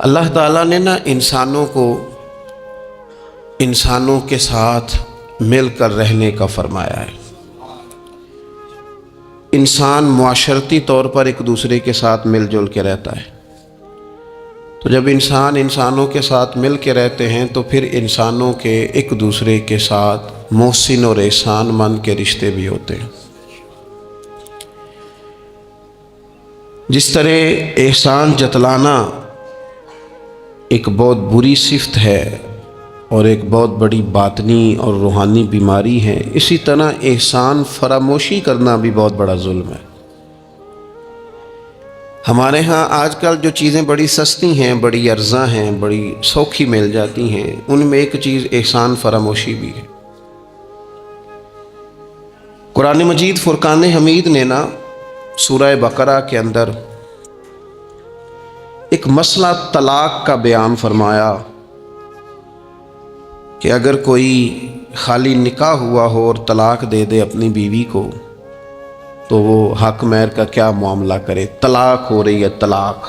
اللہ تعالیٰ نے نا انسانوں کو انسانوں کے ساتھ مل کر رہنے کا فرمایا ہے۔ انسان معاشرتی طور پر ایک دوسرے کے ساتھ مل جل کے رہتا ہے، تو جب انسان انسانوں کے ساتھ مل کے رہتے ہیں تو پھر انسانوں کے ایک دوسرے کے ساتھ محسن اور احسان مند کے رشتے بھی ہوتے ہیں۔ جس طرح احسان جتلانا ایک بہت بری صفت ہے اور ایک بہت بڑی باطنی اور روحانی بیماری ہے، اسی طرح احسان فراموشی کرنا بھی بہت بڑا ظلم ہے۔ ہمارے ہاں آج کل جو چیزیں بڑی سستی ہیں، بڑی ارزاں ہیں، بڑی سوکھی مل جاتی ہیں، ان میں ایک چیز احسان فراموشی بھی ہے۔ قرآن مجید فرقان حمید نے نا سورہ بقرہ کے اندر ایک مسئلہ طلاق کا بیان فرمایا کہ اگر کوئی خالی نکاح ہوا ہو اور طلاق دے دے اپنی بیوی کو تو وہ حق مہر کا کیا معاملہ کرے۔ طلاق ہو رہی ہے، طلاق،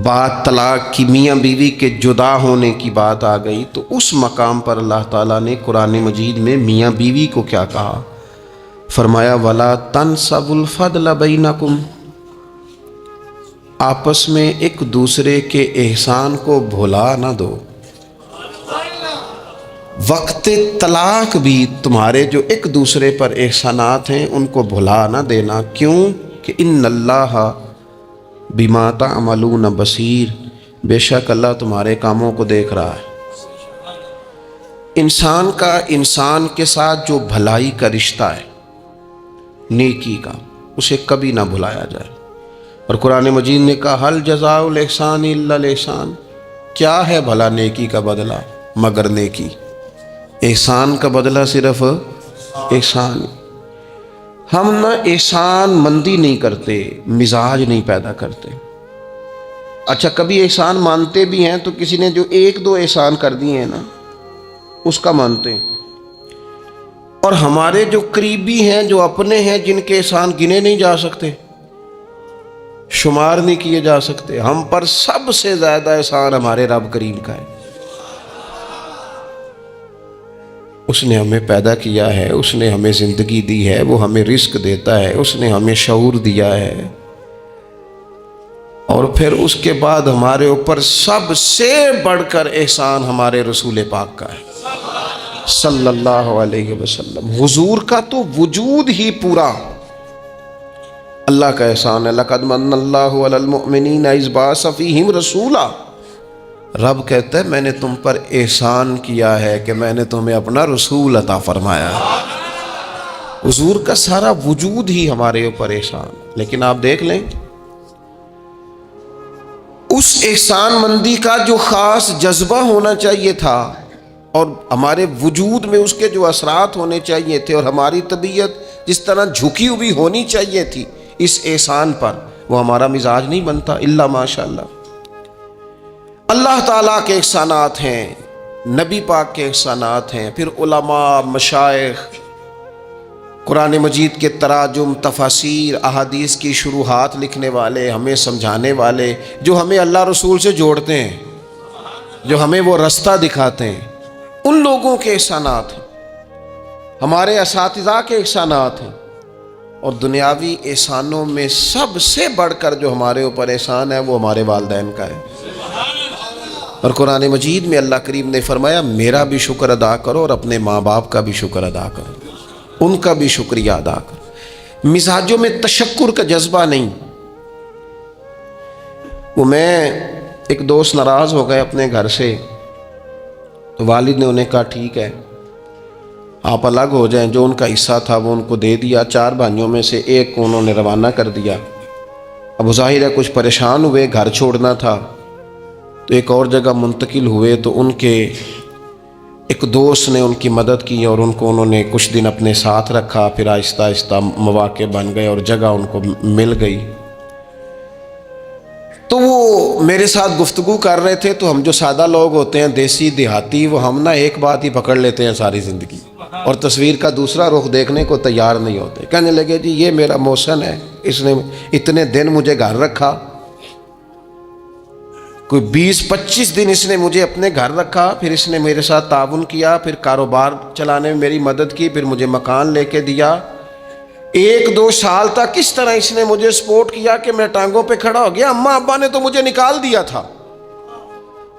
بات طلاق کی، میاں بیوی کے جدا ہونے کی بات آ گئی، تو اس مقام پر اللہ تعالیٰ نے قرآن مجید میں میاں بیوی کو کیا کہا؟ فرمایا وَلَا تَنْسَبُوا الْفَضْلَ بَيْنَكُمْ، آپس میں ایک دوسرے کے احسان کو بھلا نہ دو۔ وقت طلاق بھی تمہارے جو ایک دوسرے پر احسانات ہیں ان کو بھلا نہ دینا۔ کیوں کہ ان اللہ بما تعملون بصیر، بے شک اللہ تمہارے کاموں کو دیکھ رہا ہے۔ انسان کا انسان کے ساتھ جو بھلائی کا رشتہ ہے، نیکی کا، اسے کبھی نہ بھلایا جائے۔ اور قرآن مجید نے کہا حل جزاء الاحسان الا الاحسان، کیا ہے بھلا نیکی کا بدلہ مگر نیکی۔ احسان کا بدلہ صرف احسان۔ ہم نہ احسان مندی نہیں کرتے، مزاج نہیں پیدا کرتے۔ اچھا کبھی احسان مانتے بھی ہیں تو کسی نے جو ایک دو احسان کر دیے ہیں نا اس کا مانتے ہیں، اور ہمارے جو قریبی ہیں، جو اپنے ہیں، جن کے احسان گنے نہیں جا سکتے، شمار نہیں کیے جا سکتے، ہم پر سب سے زیادہ احسان ہمارے رب کریم کا ہے۔ اس نے ہمیں پیدا کیا ہے، اس نے ہمیں زندگی دی ہے، وہ ہمیں رزق دیتا ہے، اس نے ہمیں شعور دیا ہے، اور پھر اس کے بعد ہمارے اوپر سب سے بڑھ کر احسان ہمارے رسول پاک کا ہے صلی اللہ علیہ وسلم۔ حضور کا تو وجود ہی پورا اللہ کا احسان ہے۔ لقد من اللہ علی المؤمنین اذ بعث فیہم رسولا، رب کہتا ہے میں نے تم پر احسان کیا ہے کہ میں نے تمہیں اپنا رسول عطا فرمایا ہے۔ حضور کا سارا وجود ہی ہمارے اوپر احسان۔ لیکن آپ دیکھ لیں اس احسان مندی کا جو خاص جذبہ ہونا چاہیے تھا اور ہمارے وجود میں اس کے جو اثرات ہونے چاہیے تھے، اور ہماری طبیعت جس طرح جھکی ہوئی ہونی چاہیے تھی اس احسان پر، وہ ہمارا مزاج نہیں بنتا الا ماشاء اللہ۔ اللہ تعالیٰ کے احسانات ہیں، نبی پاک کے احسانات ہیں، پھر علماء، مشائخ، قرآن مجید کے تراجم، تفاسیر، احادیث کی شروحات لکھنے والے، ہمیں سمجھانے والے، جو ہمیں اللہ رسول سے جوڑتے ہیں، جو ہمیں وہ رستہ دکھاتے ہیں، ان لوگوں کے احسانات ہیں، ہمارے اساتذہ کے احسانات ہیں۔ اور دنیاوی احسانوں میں سب سے بڑھ کر جو ہمارے اوپر احسان ہے وہ ہمارے والدین کا ہے۔ اور قرآن مجید میں اللہ کریم نے فرمایا میرا بھی شکر ادا کرو اور اپنے ماں باپ کا بھی شکر ادا کرو، ان کا بھی شکریہ ادا کرو۔ مزاجوں میں تشکر کا جذبہ نہیں۔ وہ میں ایک دوست ناراض ہو گئے اپنے گھر سے، تو والد نے انہیں کہا ٹھیک ہے آپ الگ ہو جائیں، جو ان کا حصہ تھا وہ ان کو دے دیا۔ 4 بھائیوں میں سے ایک کو انہوں نے روانہ کر دیا۔ اب ظاہر ہے کچھ پریشان ہوئے، گھر چھوڑنا تھا تو ایک اور جگہ منتقل ہوئے، تو ان کے ایک دوست نے ان کی مدد کی اور ان کو انہوں نے کچھ دن اپنے ساتھ رکھا، پھر آہستہ آہستہ مواقع بن گئے اور جگہ ان کو مل گئی۔ تو وہ میرے ساتھ گفتگو کر رہے تھے، تو ہم جو سادہ لوگ ہوتے ہیں، دیسی دیہاتی، وہ ہم نہ ایک بات ہی پکڑ لیتے ہیں ساری زندگی، اور تصویر کا دوسرا رخ دیکھنے کو تیار نہیں ہوتے۔ کہنے لگے جی یہ میرا محسن ہے، اس نے اتنے دن مجھے گھر رکھا، کوئی 20-25 دن اس نے مجھے اپنے گھر رکھا، پھر اس نے میرے ساتھ تعاون کیا، پھر کاروبار چلانے میں میری مدد کی، پھر مجھے مکان لے کے دیا۔ 1-2 سال تک اس طرح اس نے مجھے سپورٹ کیا کہ میں ٹانگوں پہ کھڑا ہو گیا۔ اماں ابا نے تو مجھے نکال دیا تھا،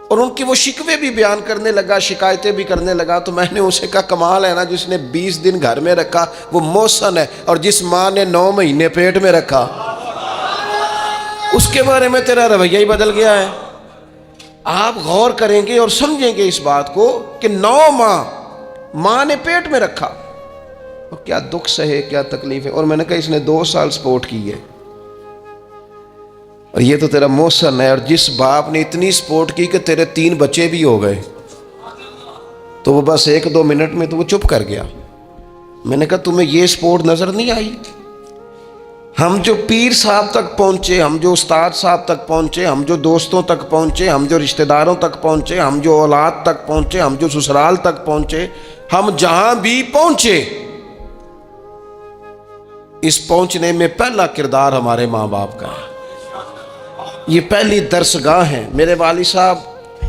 اور ان کی وہ شکوے بھی بیان کرنے لگا، شکایتیں بھی کرنے لگا۔ تو میں نے اسے کہا کمال ہے نا، جس نے 20 دن گھر میں رکھا وہ محسن ہے، اور جس ماں نے 9 مہینے پیٹ میں رکھا اس کے بارے میں تیرا رویہ ہی بدل گیا ہے۔ آپ غور کریں گے اور سمجھیں گے اس بات کو کہ 9 ماں نے پیٹ میں رکھا، اور کیا دکھ سہے، کیا تکلیف ہے۔ اور میں نے کہا اس نے 2 سال سپورٹ کی ہے، اور یہ تو تیرا محسن ہے۔ اور جس باپ نے اتنی سپورٹ کی کہ تیرے 3 بچے بھی ہو گئے، تو وہ بس 1-2 منٹ میں تو وہ چپ کر گیا۔ میں نے کہا تمہیں یہ سپورٹ نظر نہیں آئی؟ ہم جو پیر صاحب تک پہنچے، ہم جو استاد صاحب تک پہنچے، ہم جو دوستوں تک پہنچے، ہم جو رشتہ داروں تک پہنچے، ہم جو اولاد تک پہنچے، ہم جو سسرال تک پہنچے، ہم جہاں بھی پہنچے، اس پہنچنے میں پہلا کردار ہمارے ماں باپ کا ہے۔ یہ پہلی درسگاہ ہے۔ میرے والد صاحب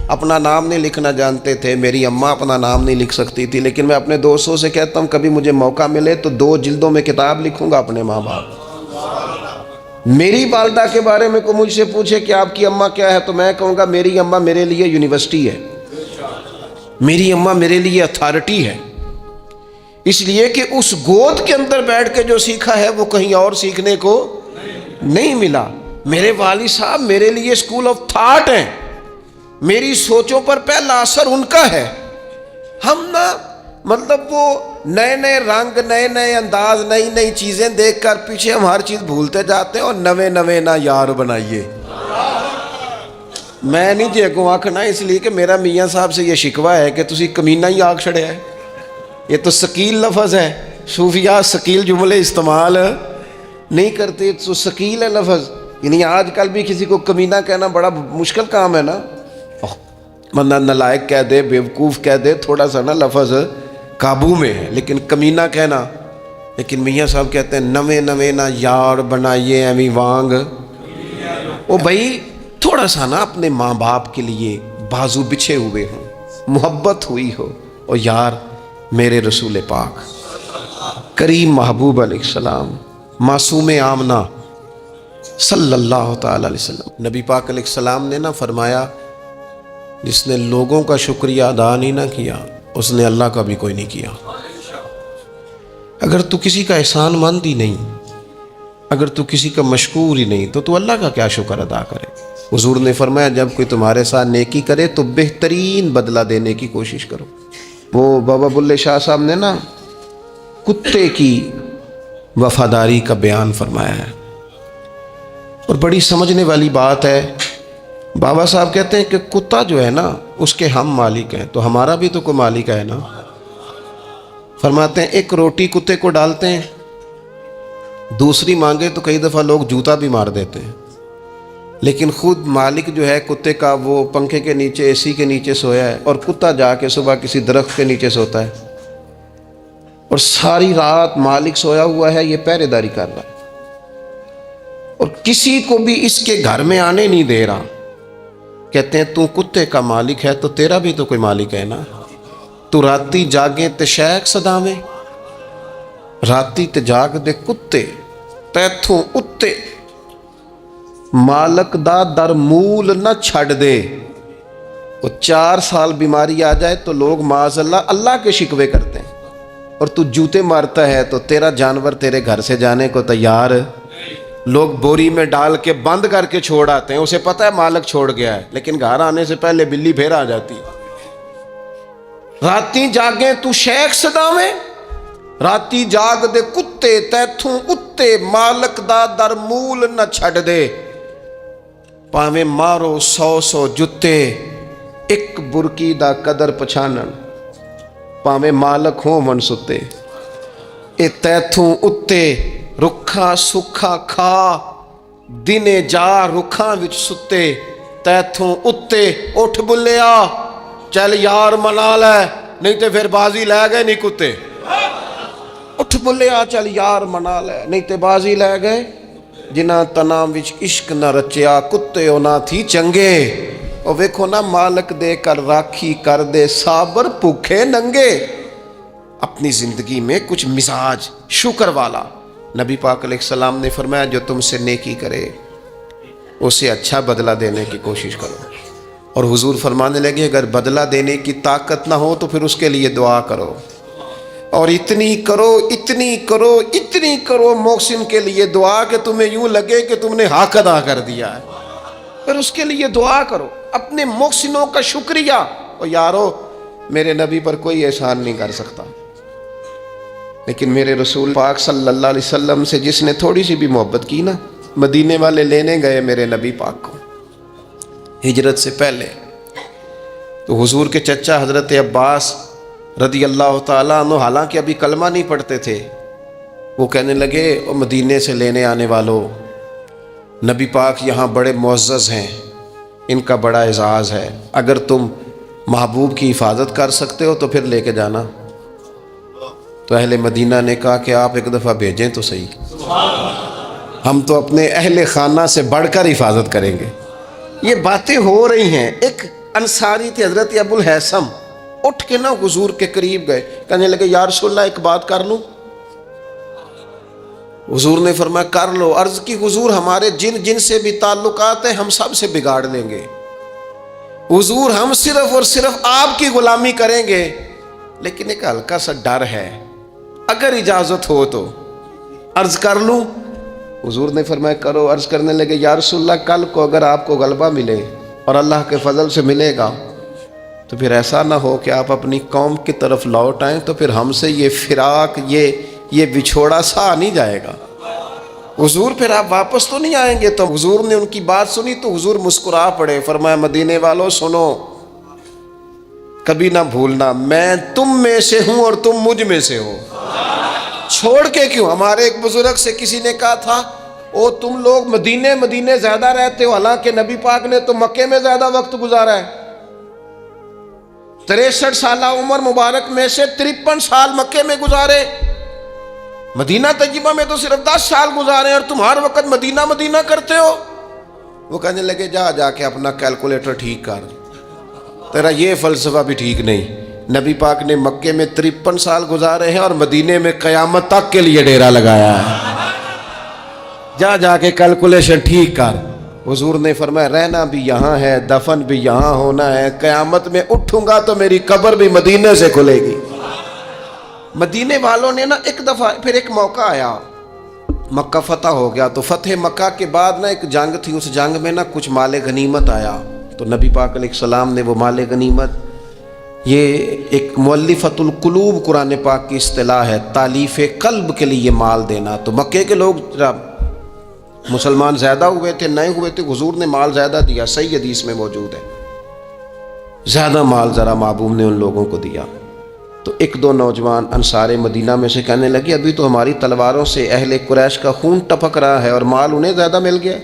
اپنا نام نہیں لکھنا جانتے تھے، میری اماں اپنا نام نہیں لکھ سکتی تھی، لیکن میں اپنے دوستوں سے کہتا ہوں کبھی مجھے موقع ملے تو 2 جلدوں میں کتاب لکھوں گا اپنے ماں باپ۔ میری والدہ کے بارے میں کوئی مجھ سے پوچھے کہ آپ کی اماں کیا ہے، تو میں کہوں گا میری اماں میرے لیے یونیورسٹی ہے، میری اماں میرے لیے اتھارٹی ہے، اس لیے کہ اس گود کے اندر بیٹھ کے جو سیکھا ہے وہ کہیں اور سیکھنے کو نہیں ملا۔ میرے والد صاحب میرے لیے اسکول آف تھاٹ ہیں، میری سوچوں پر پہلا اثر ان کا ہے۔ ہم نا مطلب وہ نئے نئے رنگ، نئے نئے انداز، نئی نئی چیزیں دیکھ کر پیچھے ہم ہر چیز بھولتے جاتے ہیں، اور نوے نوے نہ یار بنائیے۔ میں نہیں جی اگوں آکھنا، اس لیے کہ میرا میاں صاحب سے یہ شکوہ ہے کہ تسی کمینہ ہی آکھ چھڑیا ہے۔ یہ تو ثقیل لفظ ہے، صوفیاء ثقیل جملے استعمال نہیں کرتے، تو ثقیل ہے لفظ۔ یعنی آج کل بھی کسی کو کمینہ کہنا بڑا مشکل کام ہے نا، بندہ نالائق کہہ دے، بیوقوف کہہ دے، تھوڑا سا نا لفظ قابو میں ہے، لیکن کمینہ کہنا، لیکن میاں صاحب کہتے ہیں نوے نوے نہ یار بنائیے ایویں وانگ۔ او بھائی تھوڑا سا نا اپنے ماں باپ کے لیے بازو بچھے ہوئے ہوں، محبت ہوئی ہو، اور یار میرے رسول پاک کریم محبوب علیہ السلام، معصوم آمنہ صلی اللہ تعالی علیہ وسلم، نبی پاک علیہ السلام نے نا فرمایا جس نے لوگوں کا شکریہ ادا نہیں نہ کیا اس نے اللہ کا بھی کوئی نہیں کیا۔ اگر تو کسی کا احسان مند ہی نہیں، اگر تو کسی کا مشکور ہی نہیں، تو اللہ کا کیا شکر ادا کرے۔ حضور نے فرمایا جب کوئی تمہارے ساتھ نیکی کرے تو بہترین بدلہ دینے کی کوشش کرو۔ وہ بابا بلے شاہ صاحب نے نا کتے کی وفاداری کا بیان فرمایا ہے، اور بڑی سمجھنے والی بات ہے۔ بابا صاحب کہتے ہیں کہ کتا جو ہے نا اس کے ہم مالک ہیں، تو ہمارا بھی تو کوئی مالک ہے نا۔ فرماتے ہیں ایک روٹی کتے کو ڈالتے ہیں، دوسری مانگے تو کئی دفعہ لوگ جوتا بھی مار دیتے ہیں، لیکن خود مالک جو ہے کتے کا وہ پنکھے کے نیچے، اے سی کے نیچے سویا ہے، اور کتا جا کے صبح کسی درخت کے نیچے سوتا ہے، اور ساری رات مالک سویا ہوا ہے، یہ پہرے داری کر رہا ہے، اور کسی کو بھی اس کے گھر میں آنے نہیں دے رہا۔ کہتے ہیں تو کتے کا مالک ہے تو تیرا بھی تو کوئی مالک ہے نا۔ تو راتی جاگیں تے شیخ صداویں، راتی تے جاگ دے کتے تیتھوں اتے، مالک دا در مول نہ چھڑ دے۔ وہ 4 سال بیماری آ جائے تو لوگ معاذ اللہ اللہ کے شکوے کرتے ہیں، اور تو جوتے مارتا ہے تو تیرا جانور تیرے گھر سے جانے کو تیار۔ لوگ بوری میں ڈال کے بند کر کے چھوڑ آتے ہیں، اسے پتہ ہے مالک چھوڑ گیا ہے، لیکن گھر آنے سے پہلے بلی پھر آ جاتی ہے۔ راتی جاگیں تو شیخ صداویں، راتی جاگ دے کتے تیتھوں اتے، مالک دا در مول نہ چھڑ دے۔ پاویں مارو 100 جتے، ایک برکی دا قدر پچھانن، پاویں مالک ہوں من ستے۔ اے تیتھوں اتے رکھا سکھا کھا، دنے جا رکھاں وچ ستے، تیتھوں اتے اٹھ بلیا چل یار منا لے، نہیں تے پھر بازی لے گئے نہیں کتے۔ اٹھ بلیا چل یار منا لے، نہیں تے بازی لے گئے۔ جنہ تنام وچ عشق نہ رچیا، کتے ہونا تھی چنگے۔ اور ویکھو نا مالک دے کر راکھی کر دے صابر بھوکے ننگے. اپنی زندگی میں کچھ مزاج شکر والا. نبی پاک علیہ السلام نے فرمایا جو تم سے نیکی کرے اسے اچھا بدلہ دینے کی کوشش کرو. اور حضور فرمانے لگے اگر بدلہ دینے کی طاقت نہ ہو تو پھر اس کے لیے دعا کرو, اور اتنی کرو اتنی کرو اتنی کرو محسن کے لیے دعا کہ تمہیں یوں لگے کہ تم نے حق ادا کر دیا ہے. پھر اس کے لیے دعا کرو, اپنے محسنوں کا شکریہ. اور یارو میرے نبی پر کوئی احسان نہیں کر سکتا, لیکن میرے رسول پاک صلی اللہ علیہ وسلم سے جس نے تھوڑی سی بھی محبت کی نا, مدینے والے لینے گئے میرے نبی پاک کو ہجرت سے پہلے, تو حضور کے چچا حضرت عباس رضی اللہ تعالیٰ عنہ حالانکہ ابھی کلمہ نہیں پڑھتے تھے, وہ کہنے لگے او مدینے سے لینے آنے والوں, نبی پاک یہاں بڑے معزز ہیں, ان کا بڑا اعزاز ہے, اگر تم محبوب کی حفاظت کر سکتے ہو تو پھر لے کے جانا. تو اہل مدینہ نے کہا کہ آپ ایک دفعہ بھیجیں تو صحیح, ہم تو اپنے اہل خانہ سے بڑھ کر حفاظت کریں گے. یہ باتیں ہو رہی ہیں. ایک انصاری تھے حضرت ابو الحیثم, اٹھ کے نا حضور کے قریب گئے, کہنے لگے یا رسول اللہ ایک بات کر لوں؟ حضور نے فرمایا کر لو. عرض کی حضور ہمارے جن جن سے بھی تعلقات ہیں ہم سب سے بگاڑ لیں گے حضور, ہم صرف اور صرف آپ کی غلامی کریں گے, لیکن ایک ہلکا سا ڈر ہے, اگر اجازت ہو تو عرض کر لوں؟ حضور نے فرمایا کرو. عرض کرنے لگے یا رسول اللہ کل کو اگر آپ کو غلبہ ملے اور اللہ کے فضل سے ملے گا تو پھر ایسا نہ ہو کہ آپ اپنی قوم کی طرف لوٹ آئیں تو پھر ہم سے یہ فراق یہ بچھوڑا سا نہیں جائے گا. حضور پھر آپ واپس تو نہیں آئیں گے؟ تو حضور نے ان کی بات سنی تو حضور مسکرا پڑے, فرمایا مدینے والوں سنو, کبھی نہ بھولنا میں تم میں سے ہوں اور تم مجھ میں سے ہو. چھوڑ کے کیوں؟ ہمارے ایک بزرگ سے کسی نے کہا تھا او تم لوگ مدینے زیادہ رہتے ہو, حالانکہ نبی پاک نے تو مکے میں زیادہ وقت گزارا ہے. 63 سالہ عمر مبارک میں سے 53 سال مکے میں گزارے, مدینہ طیبہ میں تو صرف 10 سال گزارے اور تم ہر وقت مدینہ کرتے ہو. وہ کہنے لگے جا کے اپنا کیلکولیٹر ٹھیک کر, تیرا یہ فلسفہ بھی ٹھیک نہیں. نبی پاک نے مکے میں 53 سال گزارے ہیں اور مدینے میں قیامت تک کے لیے ڈیرا لگایا ہے. جا کے کیلکولیشن ٹھیک کر. حضور نے فرمایا رہنا بھی یہاں ہے, دفن بھی یہاں ہونا ہے, قیامت میں اٹھوں گا تو میری قبر بھی مدینے سے کھلے گی. مدینے والوں نے نا ایک دفعہ پھر ایک موقع آیا, مکہ فتح ہو گیا, تو فتح مکہ کے بعد نا ایک جنگ تھی, اس جنگ میں نا کچھ مال غنیمت آیا. تو نبی پاک علیہ السلام نے وہ مال غنیمت, یہ ایک مؤلفۃ القلوب قرآن پاک کی اصطلاح ہے, تالیف قلب کے لیے مال دینا. تو مکے کے لوگ مسلمان زیادہ ہوئے تھے, نئے ہوئے تھے, حضور نے مال زیادہ دیا, صحیح حدیث میں موجود ہے, زیادہ مال ذرا محبوب نے ان لوگوں کو دیا. تو ایک دو نوجوان انصار مدینہ میں سے کہنے لگے ابھی تو ہماری تلواروں سے اہل قریش کا خون ٹپک رہا ہے اور مال انہیں زیادہ مل گیا.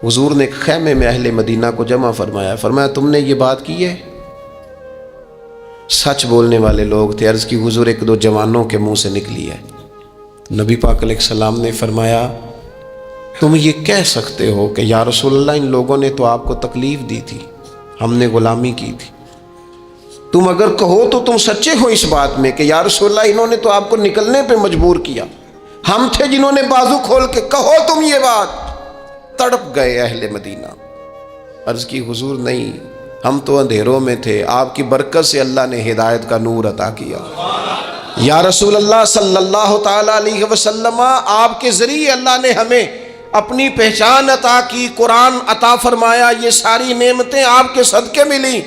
حضور نے ایک خیمے میں اہل مدینہ کو جمع فرمایا تم نے یہ بات کی ہے؟ سچ بولنے والے لوگ تھے. عرض کی حضور ایک دو جوانوں کے منہ سے نکلی ہے. نبی پاک علیہ السلام نے فرمایا تم یہ کہہ سکتے ہو کہ یا رسول اللہ ان لوگوں نے تو آپ کو تکلیف دی تھی, ہم نے غلامی کی تھی. تم اگر کہو تو تم سچے ہو اس بات میں کہ یا رسول اللہ انہوں نے تو آپ کو نکلنے پہ مجبور کیا, ہم تھے جنہوں نے بازو کھول کے کہو تم یہ بات. تڑپ گئے اہل مدینہ. عرض کی حضور نہیں, ہم تو اندھیروں میں تھے, آپ کی برکت سے اللہ نے ہدایت کا نور عطا کیا. یا رسول اللہ صلی اللہ تعالی علیہ وسلم آپ کے ذریعے اللہ نے ہمیں اپنی پہچان عطا کی, قرآن عطا فرمایا, یہ ساری نعمتیں آپ کے صدقے ملی.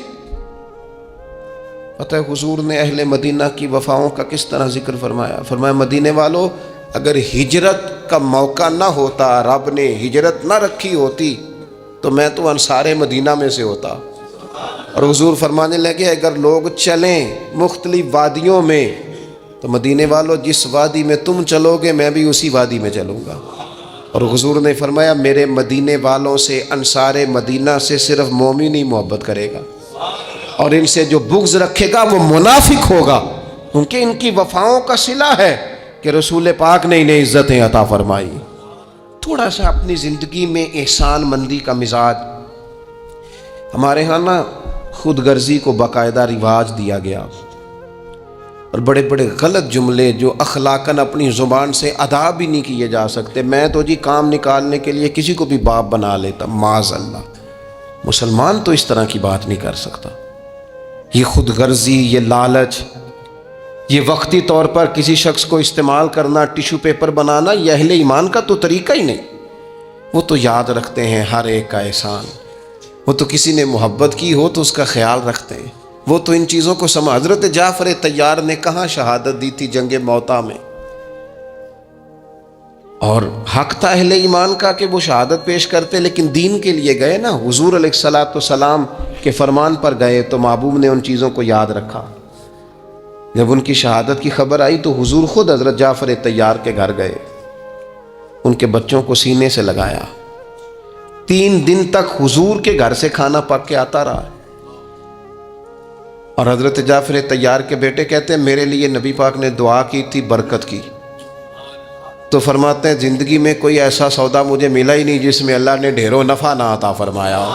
پتہ حضور نے اہل مدینہ کی وفاؤں کا کس طرح ذکر فرمایا مدینے والوں اگر ہجرت کا موقع نہ ہوتا, رب نے ہجرت نہ رکھی ہوتی تو میں تو انصار مدینہ میں سے ہوتا. اور حضور فرمانے لگے اگر لوگ چلیں مختلف وادیوں میں تو مدینے والوں جس وادی میں تم چلو گے میں بھی اسی وادی میں چلوں گا. اور حضور نے فرمایا میرے مدینے والوں سے, انصار مدینہ سے صرف مومن ہی محبت کرے گا, اور ان سے جو بغض رکھے گا وہ منافق ہوگا, کیونکہ ان کی وفاؤں کا صلہ ہے کہ رسول پاک نے انہیں عزتیں عطا فرمائی. تھوڑا سا اپنی زندگی میں احسان مندی کا مزاج ہمارے ہاں نا خود غرضی کو باقاعدہ رواج دیا گیا، اور بڑے بڑے غلط جملے جو اخلاقاً اپنی زبان سے ادا بھی نہیں کیے جا سکتے، میں تو جی کام نکالنے کے لیے کسی کو بھی باپ بنا لیتا، معاذ اللہ۔ مسلمان تو اس طرح کی بات نہیں کر سکتا۔ یہ خود غرضی، یہ لالچ، یہ وقتی طور پر کسی شخص کو استعمال کرنا، ٹیشو پیپر بنانا، یہ اہل ایمان کا تو طریقہ ہی نہیں۔ وہ تو یاد رکھتے ہیں ہر ایک کا احسان، وہ تو کسی نے محبت کی ہو تو اس کا خیال رکھتے ہیں، وہ تو ان چیزوں کو سمجھ۔ حضرت جعفر طیار نے کہاں شہادت دی تھی جنگ موتا میں، اور حق تھا اہل ایمان کا کہ وہ شہادت پیش کرتے، لیکن دین کے لیے گئے نا، حضور علیہ الصلوۃ والسلام کے فرمان پر گئے تو محبوب نے ان چیزوں کو یاد رکھا۔ جب ان کی شہادت کی خبر آئی تو حضور خود حضرت جعفر طیار کے گھر گئے، ان کے بچوں کو سینے سے لگایا، 3 دن تک حضور کے گھر سے کھانا پک کے آتا رہا۔ اور حضرت جعفر طیار کے بیٹے کہتے ہیں میرے لیے نبی پاک نے دعا کی تھی برکت کی، تو فرماتے ہیں زندگی میں کوئی ایسا سودا مجھے ملا ہی نہیں جس میں اللہ نے ڈھیروں نفع نہ عطا فرمایا ہو۔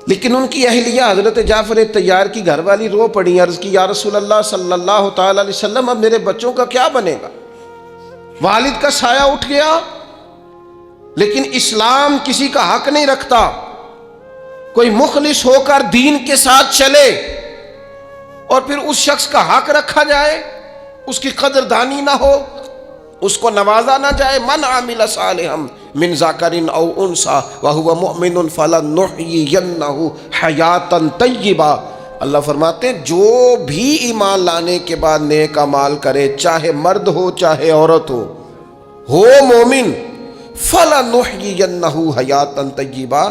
لیکن ان کی اہلیہ حضرت جعفر طیار کی گھر والی رو پڑی، عرض کی یا رسول اللہ صلی اللہ تعالی علیہ وسلم اب میرے بچوں کا کیا بنے گا؟ والد کا سایہ اٹھ گیا، لیکن اسلام کسی کا حق نہیں رکھتا۔ کوئی مخلص ہو کر دین کے ساتھ چلے اور پھر اس شخص کا حق رکھا جائے، اس کی قدردانی نہ ہو، اس کو نوازا نہ جائے۔ من عمل صالحا من ذکر او انثى وهو مؤمن فلنحيينه حیاتا طیبہ۔ اللہ فرماتے ہیں جو بھی ایمان لانے کے بعد نیک اعمال کرے، چاہے مرد ہو چاہے عورت ہو مومن، فلنحيينه حیاتا طیبہ،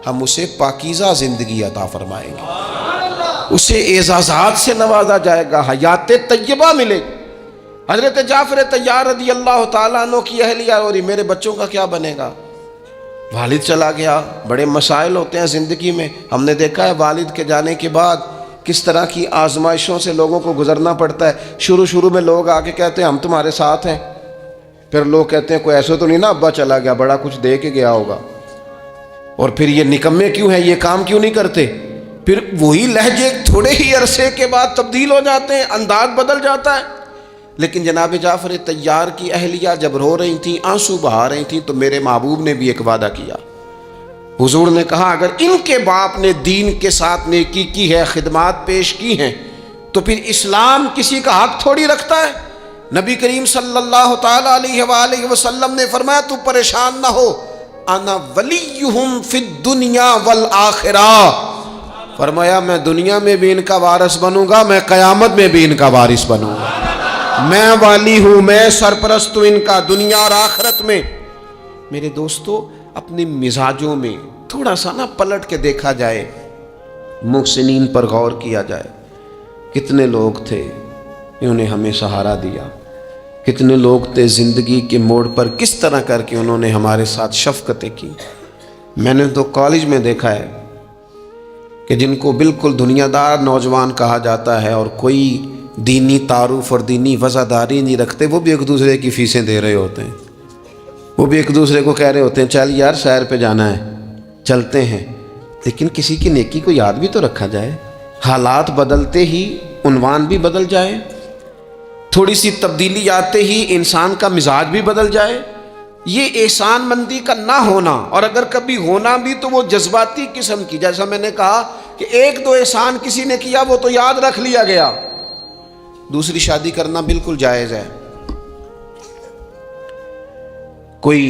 ہم اسے پاکیزہ زندگی عطا فرمائیں گے، اسے اعزازات سے نوازا جائے گا، حیات طیبہ ملے گی۔ حضرت جعفر طیار رضی اللہ تعالیٰ عنہ کی اہلیہ اور میرے بچوں کا کیا بنے گا؟ والد چلا گیا، بڑے مسائل ہوتے ہیں زندگی میں، ہم نے دیکھا ہے والد کے جانے کے بعد کس طرح کی آزمائشوں سے لوگوں کو گزرنا پڑتا ہے۔ شروع میں لوگ آ کے کہتے ہیں ہم تمہارے ساتھ ہیں، پھر لوگ کہتے ہیں کوئی ایسا تو نہیں نا ابا چلا گیا، بڑا کچھ دے کے گیا ہوگا، اور پھر یہ نکمے کیوں ہیں، یہ کام کیوں نہیں کرتے؟ پھر وہی لہجے تھوڑے ہی عرصے کے بعد تبدیل ہو جاتے ہیں، انداز بدل جاتا ہے۔ لیکن جناب جعفر طیار کی اہلیہ جب رو رہی تھیں، آنسو بہا رہی تھیں، تو میرے محبوب نے بھی ایک وعدہ کیا۔ حضور نے کہا اگر ان کے باپ نے دین کے ساتھ نیکی کی ہے، خدمات پیش کی ہیں، تو پھر اسلام کسی کا حق تھوڑی رکھتا ہے۔ نبی کریم صلی اللہ تعالی علیہ وآلہ وسلم نے فرمایا تو پریشان نہ ہو، انا ولیہم فی الدنیا والآخرہ، فرمایا میں دنیا میں بھی ان کا وارث بنوں گا، میں قیامت میں بھی ان کا وارث بنوں گا، میں والی ہوں، میں سرپرست ہوں ان کا دنیا اور آخرت میں۔ میرے دوستو اپنی مزاجوں میں تھوڑا سا نا پلٹ کے دیکھا جائے، محسنین پر غور کیا جائے، کتنے لوگ تھے انہوں نے ہمیں سہارا دیا، کتنے لوگ تھے زندگی کے موڑ پر کس طرح کر کے انہوں نے ہمارے ساتھ شفقتیں کی۔ میں نے تو کالج میں دیکھا ہے کہ جن کو بالکل دنیا دار نوجوان کہا جاتا ہے اور کوئی دینی تعارف اور دینی وزاداری نہیں رکھتے، وہ بھی ایک دوسرے کی فیسیں دے رہے ہوتے ہیں، وہ بھی ایک دوسرے کو کہہ رہے ہوتے ہیں چل یار سیر پہ جانا ہے چلتے ہیں، لیکن کسی کی نیکی کو یاد بھی تو رکھا جائے۔ حالات بدلتے ہی عنوان بھی بدل جائے، تھوڑی سی تبدیلی آتے ہی انسان کا مزاج بھی بدل جائے۔ یہ احسان مندی کا نہ ہونا، اور اگر کبھی ہونا بھی تو وہ جذباتی قسم کی، جیسا میں نے کہا کہ 1-2 احسان کسی نے کیا وہ تو یاد رکھ لیا گیا۔ دوسری شادی کرنا بالکل جائز ہے، کوئی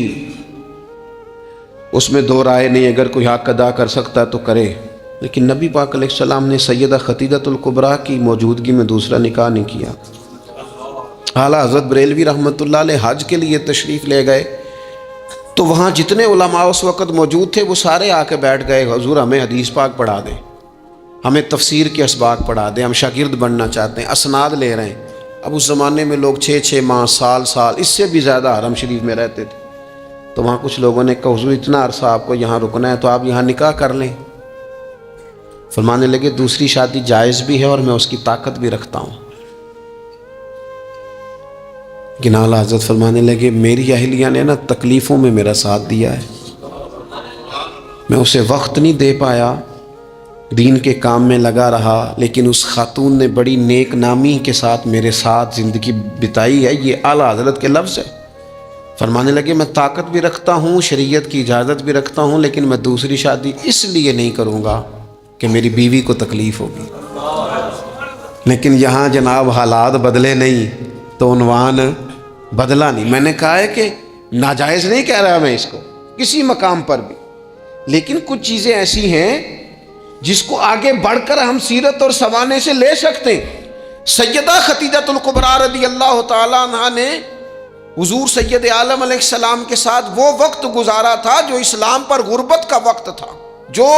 اس میں 2 رائے نہیں، اگر کوئی حق ادا کر سکتا تو کرے، لیکن نبی پاک علیہ السلام نے سیدہ خدیجہ الکبریٰ کی موجودگی میں دوسرا نکاح نہیں کیا۔ اعلیٰ حضرت بریلوی رحمۃ اللہ علیہ حج کے لیے تشریف لے گئے تو وہاں جتنے علماء اس وقت موجود تھے وہ سارے آ کے بیٹھ گئے، حضور ہمیں حدیث پاک پڑھا دیں، ہمیں تفسیر کے اسباق پڑھا دیں، ہم شاگرد بننا چاہتے ہیں، اسناد لے رہے ہیں۔ اب اس زمانے میں لوگ 6 ماہ، سال اس سے بھی زیادہ حرم شریف میں رہتے تھے، تو وہاں کچھ لوگوں نے کہا حضور اتنا عرصہ آپ کو یہاں رکنا ہے تو آپ یہاں نکاح کر لیں۔ فرمانے لگے دوسری شادی جائز بھی ہے اور میں اس کی طاقت بھی رکھتا ہوں، لیکن اعلیٰ حضرت فرمانے لگے میری اہلیہ نے نا تکلیفوں میں میرا ساتھ دیا ہے، میں اسے وقت نہیں دے پایا، دین کے کام میں لگا رہا، لیکن اس خاتون نے بڑی نیک نامی کے ساتھ میرے ساتھ زندگی بتائی ہے۔ یہ اعلیٰ حضرت کے لفظ ہے۔ فرمانے لگے میں طاقت بھی رکھتا ہوں، شریعت کی اجازت بھی رکھتا ہوں، لیکن میں دوسری شادی اس لیے نہیں کروں گا کہ میری بیوی کو تکلیف ہوگی۔ لیکن یہاں جناب حالات بدلے نہیں تو عنوان بدلا نہیں۔ میں نے کہا ہے کہ ناجائز نہیں کہہ رہا میں اس کو کسی مقام پر بھی، لیکن کچھ چیزیں ایسی ہیں جس کو آگے بڑھ کر ہم سیرت اور سوانے سے لے سکتے ہیں۔ سیدہ خدیجہ الکبریٰ رضی اللہ تعالیٰ عنہا نے حضور سید عالم علیہ السلام کے ساتھ وہ وقت گزارا تھا جو اسلام پر غربت کا وقت تھا، جو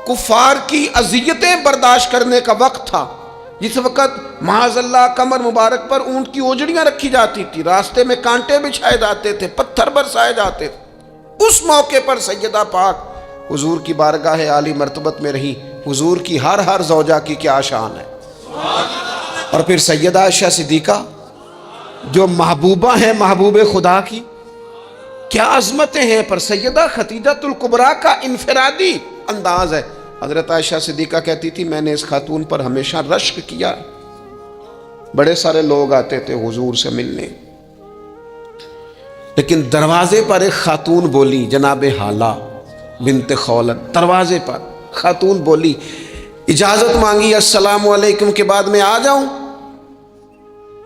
کفار کی اذیتیں برداشت کرنے کا وقت تھا، جس وقت معاذ اللہ کمر مبارک پر اونٹ کی اوجڑیاں رکھی جاتی تھی، راستے میں کانٹے بچھائے جاتے تھے، پتھر برسائے جاتے تھے۔ اس موقع پر سیدہ پاک حضور کی بارگاہ عالی مرتبت میں رہی۔ حضور کی ہر زوجہ کی کیا شان ہے۔ اور پھر سیدہ عائشہ صدیقہ جو محبوبہ ہیں محبوب خدا کی، کیا عظمتیں ہیں، پر سیدہ خدیجہ الکبریٰ کا انفرادی انداز ہے۔ حضرت عائشہ صدیقہ کہتی تھی میں نے اس خاتون پر ہمیشہ رشک کیا، بڑے سارے لوگ آتے تھے حضور سے ملنے، لیکن دروازے پر ایک خاتون بولی، جناب حالہ بنت خولد، دروازے پر خاتون بولی، اجازت مانگی السلام علیکم کے بعد میں آ جاؤں؟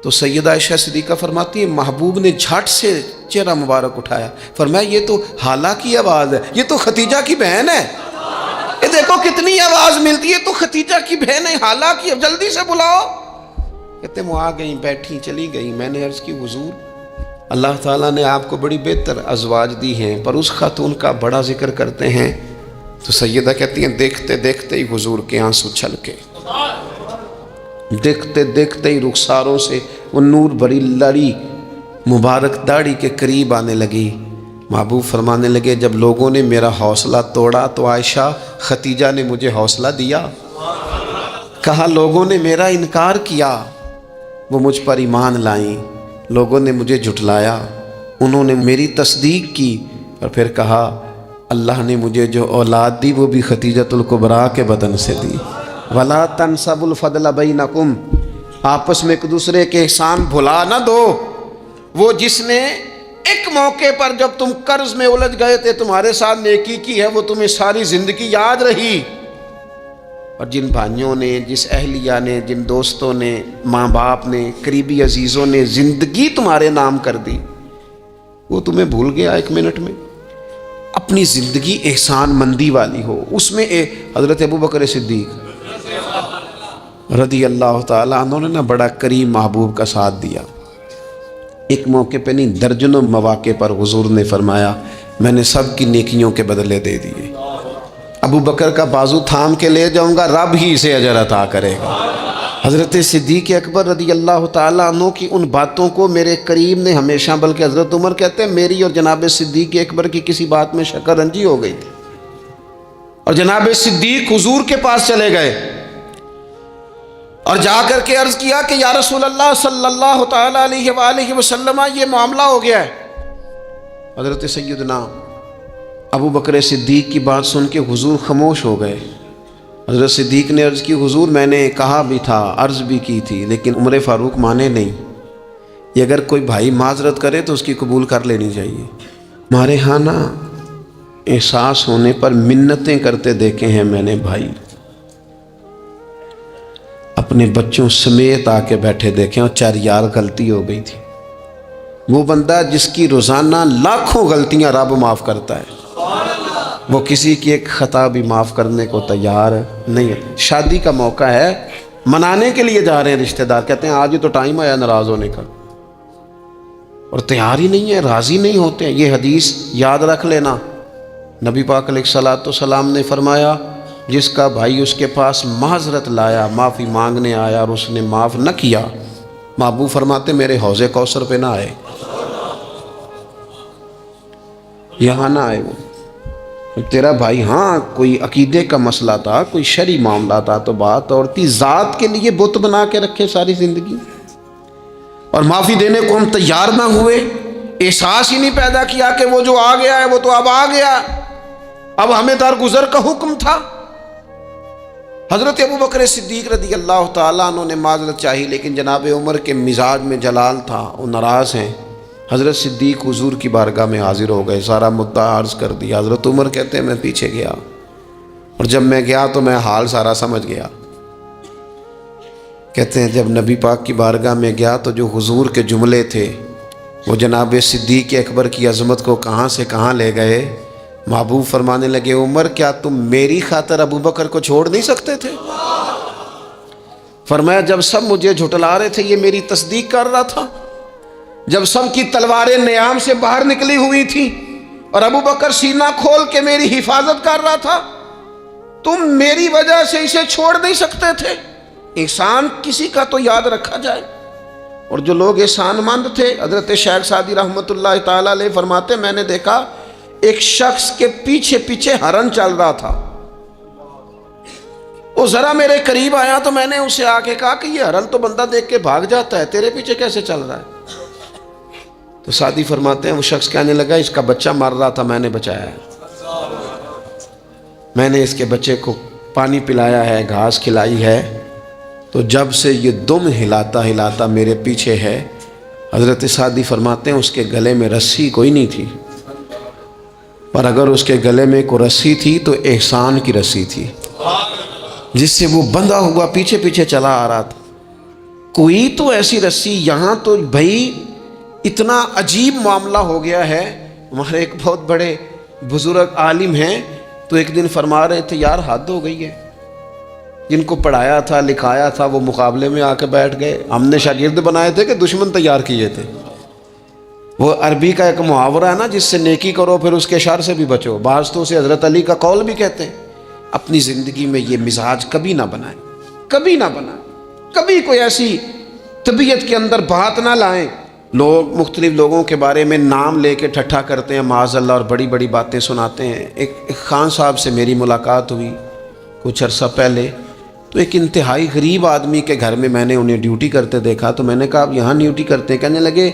تو سیدہ عائشہ صدیقہ فرماتی ہے محبوب نے جھٹ سے چہرہ مبارک اٹھایا، فرمایا یہ تو حالہ کی آواز ہے، یہ تو خدیجہ کی بہن ہے، یہ دیکھو کتنی آواز ملتی ہے، تو خدیجہ کی بہن ہے، حالہ کی، جلدی سے بلاؤ۔ کہتے وہ آ گئیں، بیٹھی، چلی گئی۔ میں نے عرض کی حضور اللہ تعالیٰ نے آپ کو بڑی بہتر ازواج دی ہیں، پر اس خاتون کا بڑا ذکر کرتے ہیں۔ تو سیدہ کہتی ہیں دیکھتے دیکھتے ہی حضور کے آنسو چھلکے، دیکھتے دیکھتے ہی رخساروں سے وہ نور بھری لڑی مبارک داڑھی کے قریب آنے لگی۔ محبوب فرمانے لگے جب لوگوں نے میرا حوصلہ توڑا تو عائشہ خدیجہ نے مجھے حوصلہ دیا۔ کہا لوگوں نے میرا انکار کیا، وہ مجھ پر ایمان لائیں، لوگوں نے مجھے جھٹلایا، انہوں نے میری تصدیق کی، اور پھر کہا اللہ نے مجھے جو اولاد دی وہ بھی خدیجہ الکبریٰ کے بدن سے دی۔ وَلَا تَنْسَبُوا الْفَضْلَ بَيْنَكُمْ، آپس میں ایک دوسرے کے احسان بھلا نہ دو۔ وہ جس نے ایک موقع پر جب تم قرض میں الجھ گئے تھے تمہارے ساتھ نیکی کی ہے، وہ تمہیں ساری زندگی یاد رہی۔ اور جن بھائیوں نے، جس اہلیہ نے، جن دوستوں نے، ماں باپ نے، قریبی عزیزوں نے زندگی تمہارے نام کر دی، وہ تمہیں بھول گیا ایک منٹ میں۔ اپنی زندگی احسان مندی والی ہو، اس میں حضرت ابوبکر صدیق رضی اللہ تعالیٰ عنہ نے نا بڑا کریم محبوب کا ساتھ دیا۔ ایک موقع پہ نہیں، درجنوں مواقع پر حضور نے فرمایا میں نے سب کی نیکیوں کے بدلے دے دیے، ابو بکر کا بازو تھام کے لے جاؤں گا، رب ہی اسے اجر عطا کرے گا۔ حضرت صدیق اکبر رضی اللہ تعالیٰ عنہ کی ان باتوں کو میرے قریب نے ہمیشہ، بلکہ حضرت عمر کہتے ہیں میری اور جناب صدیق اکبر کی کسی بات میں شکر رنجی ہو گئی تھی، اور جناب صدیق حضور کے پاس چلے گئے اور جا کر کے عرض کیا کہ یا رسول اللہ صلی اللہ تعالیٰ علیہ وآلہ وسلم یہ معاملہ ہو گیا ہے۔ حضرت سیدنا ابو بکر صدیق کی بات سن کے حضور خاموش ہو گئے۔ حضرت صدیق نے عرض کی حضور میں نے کہا بھی تھا، عرض بھی کی تھی، لیکن عمر فاروق مانے نہیں، یہ اگر کوئی بھائی معذرت کرے تو اس کی قبول کر لینی چاہیے۔ ہمارے ہاں نا احساس ہونے پر منتیں کرتے دیکھے ہیں میں نے بھائی، اپنے بچوں سمیت آ کے بیٹھے دیکھیں اور چار یار غلطی ہو گئی تھی، وہ بندہ جس کی روزانہ لاکھوں غلطیاں رب معاف کرتا ہے، وہ کسی کی ایک خطا بھی معاف کرنے کو تیار نہیں ہے۔ شادی کا موقع ہے، منانے کے لیے جا رہے ہیں رشتہ دار، کہتے ہیں آج ہی تو ٹائم آیا ناراض ہونے کا، اور تیار ہی نہیں ہے، راضی نہیں ہوتے ہیں۔ یہ حدیث یاد رکھ لینا، نبی پاک علیہ الصلوۃ والسلام نے فرمایا جس کا بھائی اس کے پاس معذرت لایا، معافی مانگنے آیا اور اس نے معاف نہ کیا، محبوب فرماتے میرے حوض کوثر پہ نہ آئے، یہاں نہ آئے۔ وہ تیرا بھائی ہاں کوئی عقیدے کا مسئلہ تھا، کوئی شرعی معاملہ تھا تو بات اور تھی، ذات کے لیے بت بنا کے رکھے ساری زندگی، اور معافی دینے کو ہم تیار نہ ہوئے، احساس ہی نہیں پیدا کیا کہ وہ جو آ گیا ہے وہ تو اب آ گیا، اب ہمیں درگزر کا حکم تھا۔ حضرت ابو بکر صدیق رضی اللہ تعالیٰ عنہ نے معذرت چاہی، لیکن جناب عمر کے مزاج میں جلال تھا، وہ ناراض ہیں۔ حضرت صدیق حضور کی بارگاہ میں حاضر ہو گئے، سارا مدعا عرض کر دیا۔ حضرت عمر کہتے ہیں میں پیچھے گیا، اور جب میں گیا تو میں حال سارا سمجھ گیا۔ کہتے ہیں جب نبی پاک کی بارگاہ میں گیا تو جو حضور کے جملے تھے وہ جناب صدیق اکبر کی عظمت کو کہاں سے کہاں لے گئے۔ محبوب فرمانے لگے عمر کیا تم میری خاطر ابو بکر کو چھوڑ نہیں سکتے تھے؟ فرمایا جب سب مجھے جھٹلا رہے تھے یہ میری تصدیق کر رہا تھا، جب سب کی تلواریں نیام سے باہر نکلی ہوئی تھی اور ابو بکر سینہ کھول کے میری حفاظت کر رہا تھا، تم میری وجہ سے اسے چھوڑ نہیں سکتے تھے۔ احسان کسی کا تو یاد رکھا جائے، اور جو لوگ احسان مند تھے، حضرت شیخ سعدی رحمۃ اللہ تعالیٰ علیہ فرماتے میں نے دیکھا ایک شخص کے پیچھے پیچھے ہرن چل رہا تھا، وہ ذرا میرے قریب آیا تو میں نے اسے آ کے کہا کہ یہ ہرن تو بندہ دیکھ کے بھاگ جاتا ہے، تیرے پیچھے کیسے چل رہا ہے؟ تو سعدی فرماتے ہیں وہ شخص کہنے لگا اس کا بچہ مر رہا تھا، میں نے بچایا ہے، میں نے اس کے بچے کو پانی پلایا ہے، گھاس کھلائی ہے، تو جب سے یہ دم ہلاتا ہلاتا میرے پیچھے ہے۔ حضرت سعدی فرماتے ہیں اس کے گلے میں رسی کوئی نہیں تھی، پر اگر اس کے گلے میں کوئی رسی تھی تو احسان کی رسی تھی، جس سے وہ بندھا ہوا پیچھے پیچھے چلا آ رہا تھا۔ کوئی تو ایسی رسی، یہاں تو بھائی اتنا عجیب معاملہ ہو گیا ہے۔ ہمارے ایک بہت بڑے بزرگ عالم ہیں، تو ایک دن فرما رہے تھے یار حد ہو گئی ہے، جن کو پڑھایا تھا لکھایا تھا وہ مقابلے میں آ کے بیٹھ گئے، ہم نے شاگرد بنائے تھے کہ دشمن تیار کیے تھے۔ وہ عربی کا ایک محاورہ ہے نا، جس سے نیکی کرو پھر اس کے شر سے بھی بچو، بعض تو اسے حضرت علی کا قول بھی کہتے ہیں۔ اپنی زندگی میں یہ مزاج کبھی نہ بنائیں، کبھی نہ بنائیں، کبھی کوئی ایسی طبیعت کے اندر بات نہ لائیں۔ لوگ مختلف لوگوں کے بارے میں نام لے کے ٹھٹھا کرتے ہیں معاذ اللہ، اور بڑی بڑی باتیں سناتے ہیں۔ ایک خان صاحب سے میری ملاقات ہوئی کچھ عرصہ پہلے، تو ایک انتہائی غریب آدمی کے گھر میں نے انہیں ڈیوٹی کرتے دیکھا، تو میں نے کہا آپ یہاں ڈیوٹی کرتے ہیں؟ کہنے لگے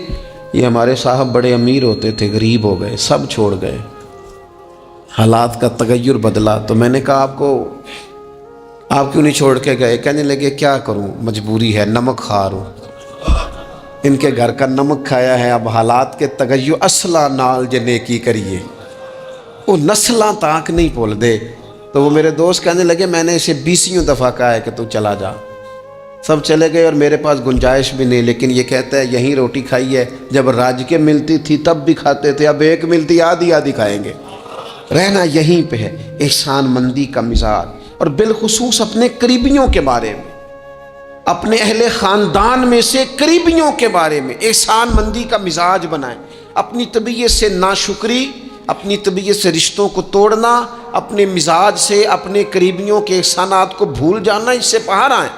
یہ ہمارے صاحب بڑے امیر ہوتے تھے، غریب ہو گئے، سب چھوڑ گئے، حالات کا تغیر بدلا۔ تو میں نے کہا آپ کیوں نہیں چھوڑ کے گئے؟ کہنے لگے کیا کروں، مجبوری ہے، نمک خار ہوں، ان کے گھر کا نمک کھایا ہے، اب حالات کے تغیر اصلہ نال جے نیکی کریے، وہ نسلاں تاک نہیں بھول دے۔ تو وہ میرے دوست کہنے لگے میں نے اسے 20 دفعہ کہا ہے کہ تو چلا جا، سب چلے گئے اور میرے پاس گنجائش بھی نہیں، لیکن یہ کہتا ہے یہیں روٹی کھائی ہے، جب راج کے ملتی تھی تب بھی کھاتے تھے، اب ایک ملتی آدھی آدھی کھائیں گے، رہنا یہیں پہ ہے۔ احسان مندی کا مزاج، اور بالخصوص اپنے قریبیوں کے بارے میں، اپنے اہل خاندان میں سے قریبیوں کے بارے میں احسان مندی کا مزاج بنائیں۔ اپنی طبیعت سے ناشکری، اپنی طبیعت سے رشتوں کو توڑنا، اپنے مزاج سے اپنے قریبیوں کے احسانات کو بھول جانا، اس سے باہر آئیں۔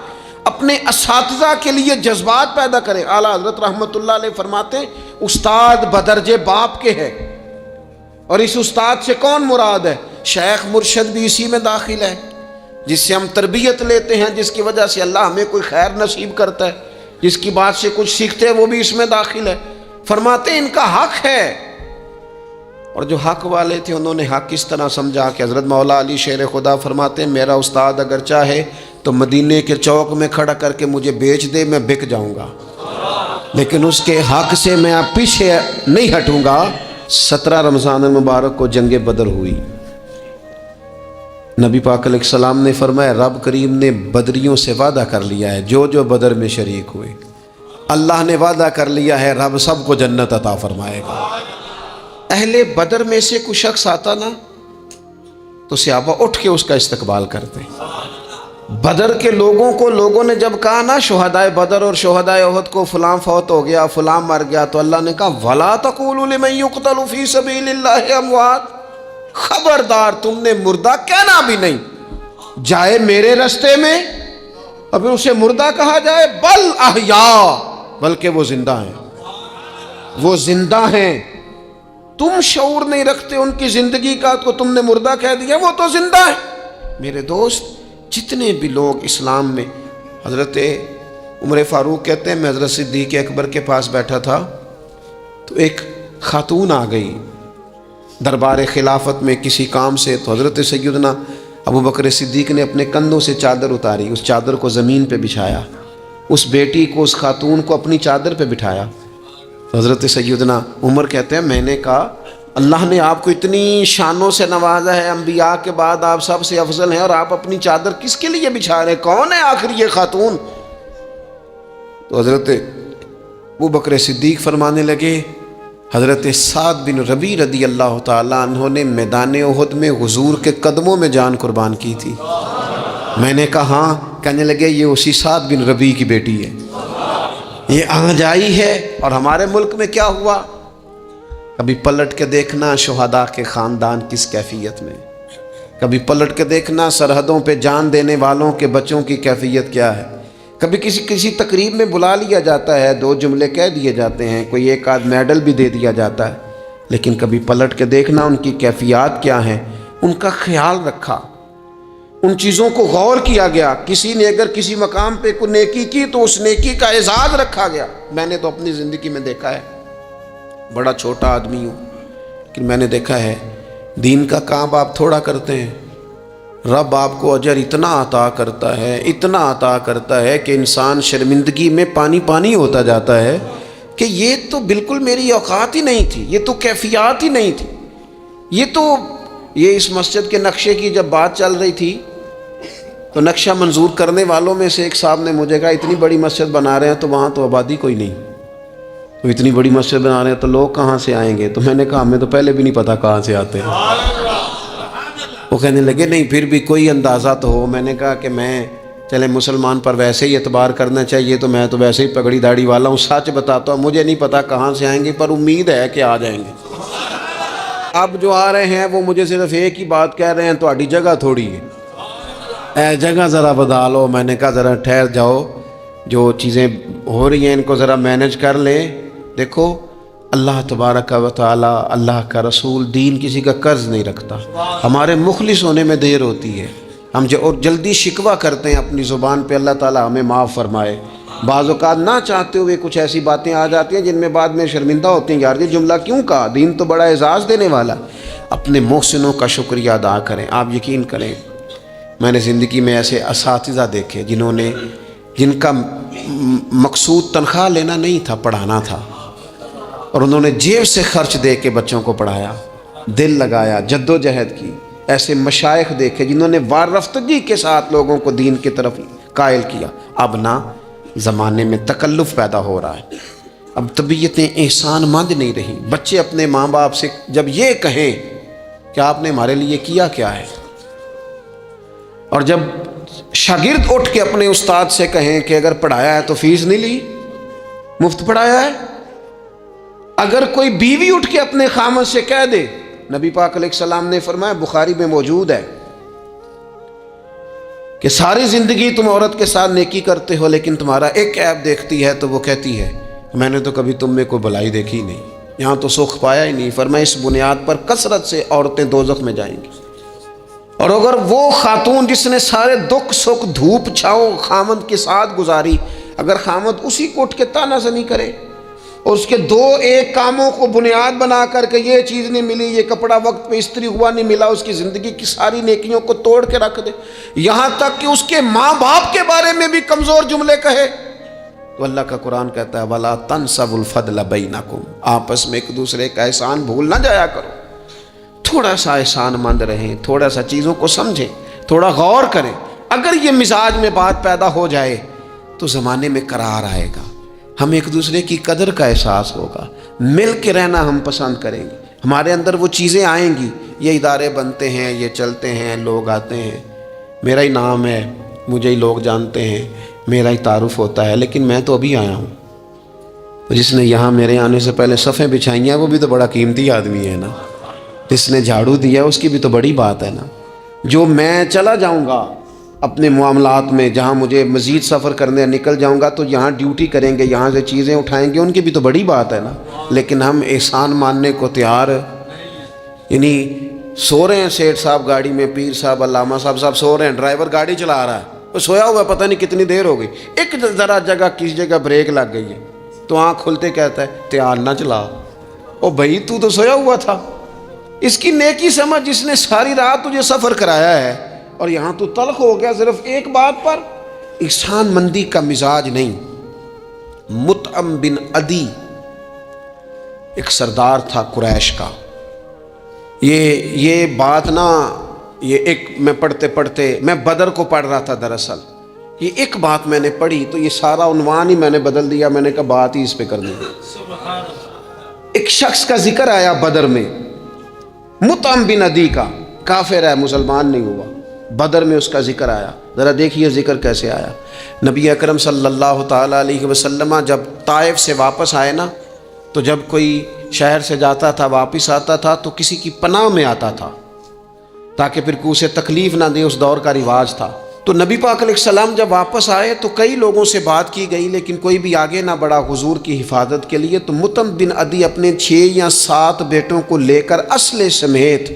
اپنے اساتذہ کے لیے جذبات پیدا کریں۔ اعلیٰ حضرت رحمۃ اللہ علیہ فرماتے استاد بدرجے باپ کے ہے، اور اس استاد سے کون مراد ہے؟ شیخ مرشد بھی اسی میں داخل ہے، جس سے ہم تربیت لیتے ہیں، جس کی وجہ سے اللہ ہمیں کوئی خیر نصیب کرتا ہے، جس کی بات سے کچھ سیکھتے ہیں، وہ بھی اس میں داخل ہے۔ فرماتے ان کا حق ہے، اور جو حق والے تھے انہوں نے حق اس طرح سمجھا کہ حضرت مولا علی شیر خدا فرماتے ہیں میرا استاد اگر چاہے تو مدینے کے چوک میں کھڑا کر کے مجھے بیچ دے، میں بک جاؤں گا، لیکن اس کے حق سے میں پیچھے نہیں ہٹوں گا۔ 17 رمضان المبارک کو جنگ بدر ہوئی، نبی پاک علیہ السلام نے فرمایا رب کریم نے بدریوں سے وعدہ کر لیا ہے، جو جو بدر میں شریک ہوئے اللہ نے وعدہ کر لیا ہے رب سب کو جنت عطا فرمائے گا۔ اہل بدر میں سے کوئی شخص آتا نا تو صحابہ اٹھ کے اس کا استقبال کرتے۔ بدر کے لوگوں نے جب کہا نا شہدائے بدر اور شہدائے احد کو فلاں فوت ہو گیا، فلاں مر گیا، تو اللہ نے کہا وَلَا تَقُولُوا لِمَن يُقْتَلُ فِي سَبِيلِ اللَّهِ أَمْوَاتٌ، خبردار تم نے مردہ کہنا بھی نہیں، جائے میرے رستے میں اب اسے مردہ کہا جائے، بل احیاء، بلکہ وہ زندہ ہیں، وہ زندہ ہیں۔ تم شعور نہیں رکھتے ان کی زندگی کا تو تم نے مردہ کہہ دیا، وہ تو زندہ ہے۔ میرے دوست جتنے بھی لوگ اسلام میں، حضرت عمر فاروق کہتے ہیں میں حضرت صدیق اکبر کے پاس بیٹھا تھا تو ایک خاتون آ گئی، دربار خلافت میں کسی کام سے، تو حضرت سیدنا ابو بکر صدیق نے اپنے کندھوں سے چادر اتاری، اس چادر کو زمین پہ بچھایا، اس بیٹی کو، اس خاتون کو اپنی چادر پہ بٹھایا۔ تو حضرت سیدنا عمر کہتے ہیں میں نے کہا اللہ نے آپ کو اتنی شانوں سے نوازا ہے، انبیاء کے بعد آپ سب سے افضل ہیں، اور آپ اپنی چادر کس کے لیے بچھا رہے ہیں؟ کون ہے آخر یہ خاتون؟ تو حضرت ابو بکر صدیق فرمانے لگے حضرت سعد بن ربیع رضی اللہ تعالیٰ عنہ نے میدان احد میں حضور کے قدموں میں جان قربان کی تھی۔ میں نے کہا ہاں، کہنے لگے یہ اسی سعد بن ربیع کی بیٹی ہے، یہ آنجائی ہے۔ اور ہمارے ملک میں کیا ہوا؟ کبھی پلٹ کے دیکھنا شہداء کے خاندان کس کیفیت میں، کبھی پلٹ کے دیکھنا سرحدوں پہ جان دینے والوں کے بچوں کی کیفیت کیا ہے۔ کبھی کسی تقریب میں بلا لیا جاتا ہے، 2 جملے کہہ دیے جاتے ہیں، کوئی ایک آدھ میڈل بھی دے دیا جاتا ہے، لیکن کبھی پلٹ کے دیکھنا ان کی کیفیات کیا ہیں، ان کا خیال رکھا، ان چیزوں کو غور کیا گیا۔ کسی نے اگر کسی مقام پہ کوئی نیکی کی تو اس نیکی کا اعزاز رکھا گیا۔ میں نے تو اپنی زندگی میں دیکھا ہے، بڑا چھوٹا آدمی ہوں لیکن میں نے دیکھا ہے دین کا کام آپ تھوڑا کرتے ہیں، رب آپ کو اجر اتنا عطا کرتا ہے، اتنا عطا کرتا ہے کہ انسان شرمندگی میں پانی پانی ہوتا جاتا ہے کہ یہ تو بالکل میری اوقات ہی نہیں تھی، یہ تو کیفیات ہی نہیں تھی، یہ اس مسجد کے نقشے کی جب بات چل رہی تھی تو نقشہ منظور کرنے والوں میں سے ایک صاحب نے مجھے کہا اتنی بڑی مسجد بنا رہے ہیں تو وہاں تو آبادی کوئی نہیں، تو اتنی بڑی مسجد بنا رہے ہیں تو لوگ کہاں سے آئیں گے؟ تو میں نے کہا ہمیں تو پہلے بھی نہیں پتا کہاں سے آتے ہیں۔ وہ کہنے لگے نہیں پھر بھی کوئی اندازہ تو ہو۔ میں نے کہا کہ چلے مسلمان پر ویسے ہی اعتبار کرنا چاہیے، تو میں تو ویسے ہی پگڑی داڑھی والا ہوں، سچ بتاتا ہوں مجھے نہیں پتا کہاں سے آئیں گے، پر امید ہے کہ آ جائیں گے۔ اب جو آ رہے ہیں وہ مجھے صرف ایک ہی بات کہہ رہے ہیں تہاڈی جگہ تھوڑی ہے، اے جگہ ذرا بدالو۔ میں نے کہا ذرا ٹھہر جاؤ، جو چیزیں ہو رہی ہیں ان کو ذرا مینج کر لیں۔ دیکھو اللہ تبارک و تعالی، اللہ کا رسول، دین کسی کا قرض نہیں رکھتا۔ ہمارے مخلص ہونے میں دیر ہوتی ہے، ہم اور جلدی شکوہ کرتے ہیں اپنی زبان پہ، اللہ تعالی ہمیں معاف فرمائے۔ بعض اوقات نہ چاہتے ہوئے کچھ ایسی باتیں آ جاتی ہیں جن میں بعد میں شرمندہ ہوتے ہیں، یار یہ جملہ کیوں کہا، دین تو بڑا اعزاز دینے والا۔ اپنے محسنوں کا شکریہ ادا کریں۔ آپ یقین کریں میں نے زندگی میں ایسے اساتذہ دیکھے جن کا مقصود تنخواہ لینا نہیں تھا، پڑھانا تھا، اور انہوں نے جیب سے خرچ دے کے بچوں کو پڑھایا، دل لگایا، جد و جہد کی۔ ایسے مشائخ دیکھے جنہوں نے وارفتگی کے ساتھ لوگوں کو دین کی طرف قائل کیا۔ اب نہ زمانے میں تکلف پیدا ہو رہا ہے، اب طبیعتیں احسان مند نہیں رہی۔ بچے اپنے ماں باپ سے جب یہ کہیں کہ آپ نے ہمارے لیے کیا کیا ہے، اور جب شاگرد اٹھ کے اپنے استاد سے کہیں کہ اگر پڑھایا ہے تو فیس نہیں لی، مفت پڑھایا ہے۔ اگر کوئی بیوی اٹھ کے اپنے خامد سے کہہ دے، نبی پاک علیہ السلام نے فرمایا، بخاری میں موجود ہے، کہ ساری زندگی تم عورت کے ساتھ نیکی کرتے ہو لیکن تمہارا ایک عیب دیکھتی ہے تو وہ کہتی ہے میں نے تو کبھی تم میں کوئی بھلائی دیکھی نہیں، یہاں تو سکھ پایا ہی نہیں۔ فرمایا اس بنیاد پر کثرت سے عورتیں دوزخ میں جائیں گی۔ اور اگر وہ خاتون جس نے سارے دکھ سکھ دھوپ چھاؤں خامد کے ساتھ گزاری، اگر خامد اسی کو اٹھ کے تانا زنی کرے اور اس کے 2-1 کاموں کو بنیاد بنا کر کے یہ چیز نہیں ملی، یہ کپڑا وقت پہ استری ہوا نہیں ملا، اس کی زندگی کی ساری نیکیوں کو توڑ کے رکھ دے، یہاں تک کہ اس کے ماں باپ کے بارے میں بھی کمزور جملے کہے، تو اللہ کا قرآن کہتا ہے وَلَا تَنْسَوُا الْفَضْلَ بَيْنَكُمْ، آپس میں ایک دوسرے کا احسان بھول نہ جایا کرو۔ تھوڑا سا احسان مند رہیں، تھوڑا سا چیزوں کو سمجھیں، تھوڑا غور کریں۔ اگر یہ مزاج میں بات پیدا ہو جائے تو زمانے میں قرار آئے گا، ہم ایک دوسرے کی قدر کا احساس ہوگا، مل کے رہنا ہم پسند کریں گے، ہمارے اندر وہ چیزیں آئیں گی۔ یہ ادارے بنتے ہیں، یہ چلتے ہیں، لوگ آتے ہیں، میرا ہی نام ہے، مجھے ہی لوگ جانتے ہیں، میرا ہی تعارف ہوتا ہے، لیکن میں تو ابھی آیا ہوں۔ جس نے یہاں میرے آنے سے پہلے صفیں بچھائی ہیں وہ بھی تو بڑا قیمتی آدمی ہے نا، جس نے جھاڑو دیا اس کی بھی تو بڑی بات ہے نا۔ جو میں چلا جاؤں گا اپنے معاملات میں، جہاں مجھے مزید سفر کرنے نکل جاؤں گا تو یہاں ڈیوٹی کریں گے، یہاں سے چیزیں اٹھائیں گے، ان کی بھی تو بڑی بات ہے نا۔ لیکن ہم احسان ماننے کو تیار، یعنی سو رہے ہیں سیٹھ صاحب گاڑی میں، پیر صاحب، علامہ صاحب سو رہے ہیں، ڈرائیور گاڑی چلا رہا ہے، وہ سویا ہوا پتہ نہیں کتنی دیر ہو گئی، ایک ذرا جگہ کسی جگہ بریک لگ گئی ہے تو آنکھ کھلتے کہتا ہے تیار نہ چلا، او بھائی تو سویا ہوا تھا، اس کی نیکی سمجھ، جس نے ساری رات تجھے سفر کرایا ہے اور یہاں تو تلخ ہو گیا صرف ایک بات پر۔ احسان مندی کا مزاج نہیں۔ مطعم بن عدی ایک سردار تھا قریش کا۔ یہ بات نا، یہ ایک میں پڑھتے پڑھتے، میں بدر کو پڑھ رہا تھا دراصل، یہ ایک بات میں نے پڑھی تو یہ سارا عنوان ہی میں نے بدل دیا، میں نے کہا بات ہی اس پہ کرنی ہے۔ ایک شخص کا ذکر آیا بدر میں، مطعم بن عدی کا، کافر ہے، مسلمان نہیں ہوا، بدر میں اس کا ذکر آیا۔ ذرا دیکھیے ذکر کیسے آیا۔ نبی اکرم صلی اللہ تعالیٰ علیہ وسلم جب طائف سے واپس آئے نا، تو جب کوئی شہر سے جاتا تھا واپس آتا تھا تو کسی کی پناہ میں آتا تھا تاکہ پھر کوئی اسے تکلیف نہ دے، اس دور کا رواج تھا۔ تو نبی پاک علیہ السلام جب واپس آئے تو کئی لوگوں سے بات کی گئی لیکن کوئی بھی آگے نہ بڑھا حضور کی حفاظت کے لیے۔ تو مطعم بن عدی اپنے 6 یا 7 بیٹوں کو لے کر اسلحے سمیت